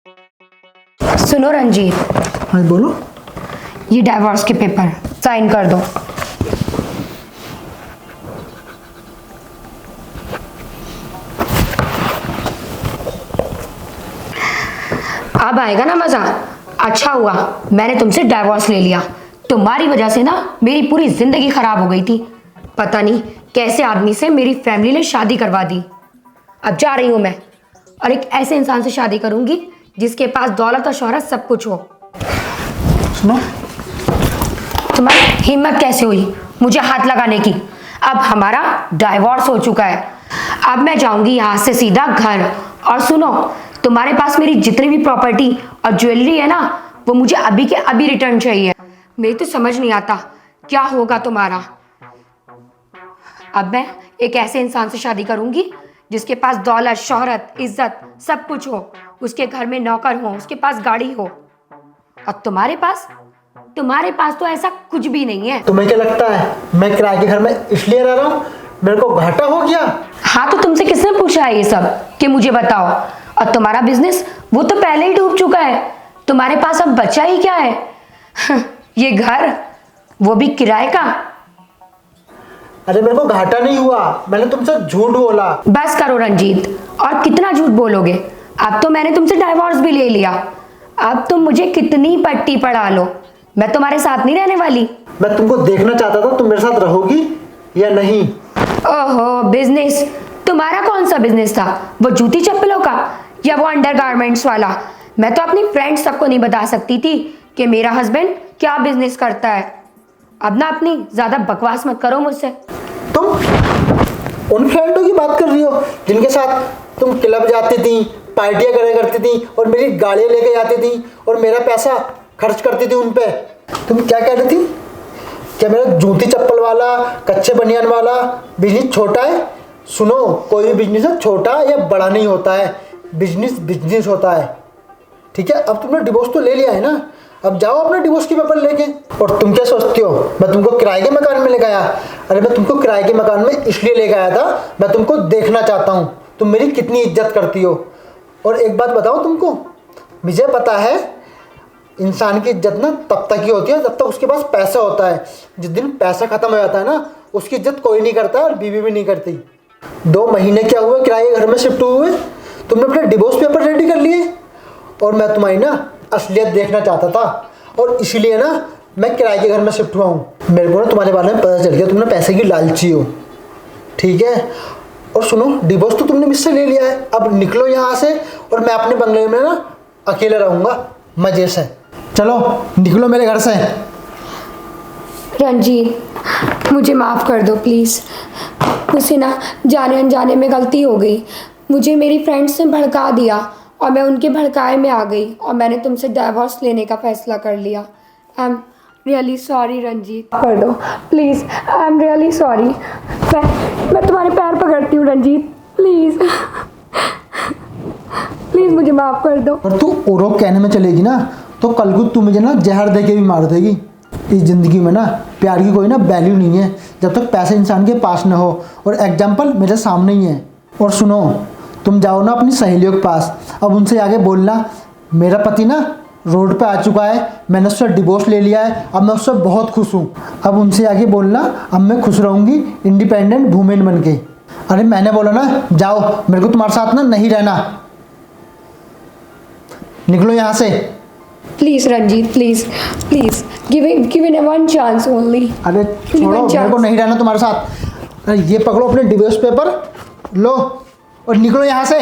सुनो रंजीत, हाँ बोलो। ये डाइवोर्स के पेपर साइन कर दो। अब आएगा ना मजा। अच्छा हुआ मैंने तुमसे डाइवोर्स ले लिया। तुम्हारी वजह से ना मेरी पूरी जिंदगी खराब हो गई थी। पता नहीं कैसे आदमी से मेरी फैमिली ने शादी करवा दी। अब जा रही हूं मैं, और एक ऐसे इंसान से शादी करूंगी जिसके पास दौलत और शोहरत सब कुछ हो। सुनो, तुम्हारी हिम्मत कैसे हुई मुझे हाथ लगाने की? अब हमारा डाइवोर्स हो चुका है। अब मैं जाऊंगी यहाँ से सीधा घर। और सुनो, तुम्हारे पास मेरी जितनी भी प्रॉपर्टी और ज्वेलरी है ना, वो मुझे अभी के अभी रिटर्न चाहिए। मेरी तो समझ नहीं आता क्या होगा तुम्हारा। अब मैं एक ऐसे इंसान से शादी करूंगी जिसके पास दौलत, शोहरत, इज्जत सब कुछ हो, उसके घर में नौकर हो, उसके पास गाड़ी हो। और तुम्हारे पास तो ऐसा कुछ भी नहीं है। तुम्हें क्या लगता है मैं किराए के घर में इसलिए रह रहा हूँ मेरे को घाटा हो गया? हाँ, तो तुमसे किसने पूछा है ये सब कि मुझे बताओ? और तुम्हारा बिजनेस वो तो पहले ही डूब चुका है। तुम्हारे पास अब बचा ही क्या है? ये घर, वो भी किराए का। अरे मेरे को घाटा नहीं हुआ, मैंने तुमसे झूठ बोला। बस करो रंजीत, और कितना झूठ बोलोगे? अब तो मैंने तुमसे डाइवोर्स भी ले लिया। अब तुम मुझे कितनी पट्टी पढ़ा लो, मैं तुम्हारे साथ नहीं रहने वाली। मैं तुमको देखना चाहता था तुम मेरे साथ रहोगी या नहीं। ओहो, बिजनेस? तुम्हारा कौन सा बिजनेस था? वो जूती चप्पलों का या वो अंडरगारमेंट्स वाला? मैं तो अपनी फ्रेंड्स सबको नहीं बता सकती थी कि मेरा हस्बैंड क्या बिजनेस करता है। अब ना अपनी ज्यादा बकवास मत करो मुझसे। तुम उन फ्रेंडों की बात कर रही हो जिनके साथ तुम क्लब जाती थी, पार्टियां करे करती थी और मेरी गाड़ियां लेके जाती थी और मेरा पैसा खर्च करती थी उन पे। तुम क्या कह रही थी? क्या मेरा जूती चप्पल वाला, कच्चे बनियान वाला बिजनेस छोटा है? सुनो, कोई भी बिजनेस छोटा या बड़ा नहीं होता है, बिजनेस बिजनेस होता है। ठीक है, अब तुमने डिवोर्स तो ले लिया है ना, अब जाओ अपने डिवोर्स के पेपर लेके। और तुम क्या सोचती हो मैं तुमको किराए के मकान में लेके आया? अरे मैं तुमको किराए के मकान में इसलिए लेके आया था, मैं तुमको देखना चाहता हूँ तुम मेरी कितनी इज्जत करती हो। और एक बात बताओ तुमको, मुझे पता है इंसान की इज्जत ना तब तक ही होती है जब तक उसके पास पैसा होता है। जिस दिन पैसा खत्म हो जाता है ना, उसकी इज्जत कोई नहीं करता और बीवी भी नहीं करती। 2 महीने क्या हुए किराए के घर में शिफ्ट हुए, तुमने अपने डिवोर्स पेपर रेडी कर लिए और मैं तुम्हारी ना असलियत देखना चाहता था और इसीलिए ना मैं किराए के घर में शिफ्ट हुआ हूँ। मेरे को ना तुम्हारे बारे में पता चल गया तुमने पैसे की लालची हो। ठीक है, और सुनो, डिवोर्स तो तुमने मुझसे ले लिया है, अब निकलो यहाँ से और मैं अपने बंगले में ना अकेले रहूँगा मजे से। चलो निकलो मेरे घर से। रंजीत, मुझे माफ़ कर दो प्लीज़। मुझसे ना जाने अनजाने में गलती हो गई। मुझे मेरी फ्रेंड्स ने भड़का दिया और मैं उनके भड़काए में आ गई और मैंने तुमसे डाइवोर्स लेने का फ़ैसला कर लिया। I am really sorry Ranjit, कर दो please. I am really sorry. मैं तुम्हारे पैर पकड़ती हूँ रंजीत, प्लीज़ प्लीज़ मुझे माफ़ कर दो। और तू औरों कहने में चलेगी ना तो कल को तू मुझे ना जहर दे के भी मार देगी। इस ज़िंदगी में ना प्यार की कोई ना वैल्यू नहीं है जब तक पैसे इंसान के पास ना हो, और एग्जाम्पल मेरे सामने ही है। और सुनो, तुम जाओ ना अपनी सहेलियों के पास, अब उनसे आगे बोलना मेरा पति ना रोड पे आ चुका है, मैंने उससे डिवोर्स ले लिया है, अब मैं उससे बहुत खुश हूँ। अब उनसे आगे बोलना अब मैं खुश रहूँगी इंडिपेंडेंट वुमेन बन के। अरे मैंने बोला ना जाओ, मेरे को तुम्हारे साथ ना नहीं रहना, निकलो यहाँ से। Please Ranjit, please please give in one chance only. अरे छोड़ो, मेरे को नहीं रहना तुम्हारे साथ। अरे ये पकड़ो अपने डिवोर्स पेपर लो और निकलो यहाँ से।